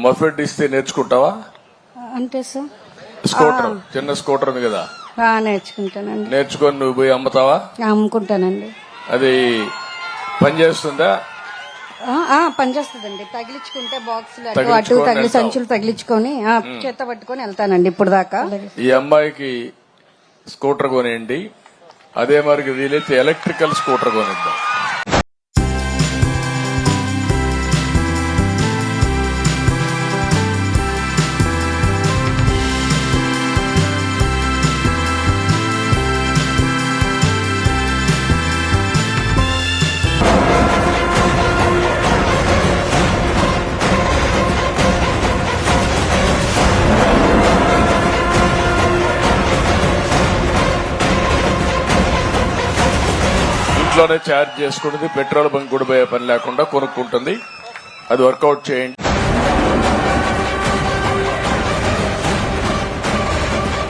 మఫెడ్ ఇస్తే నేర్చుకుంటావా? అంటే sir scooter, చిన్న స్కూటర్ ఉంది కదా, నేర్చుకుంటానండి. నేర్చుకొని నువ్వు పోయి అమ్ముతావా? అమ్ముకుంటానండి. అది పని చేస్తుందా? పనిచేస్తుందండి. తగిలించుకుంటే బాక్సులు అటు తగిలించుకొని తగిలి వెళ్తావు. సంచులు తగిలించుకొని చేత పట్టుకొని వెళ్తానండి ఇప్పుడు దాకా. ఈ అమ్మాయికి స్కూటర్ కొనేయండి, అదే మరి వీలైతే ఎలక్ట్రికల్ స్కూటర్ కొనిద్దాం. ఇంట్లోనే ఛార్జ్ చేసుకుంటుంది, పెట్రోల్ బంక్ కూడా పోయే పని లేకుండా కొనుక్కుంటుంది. అది వర్కౌట్ చేయండి.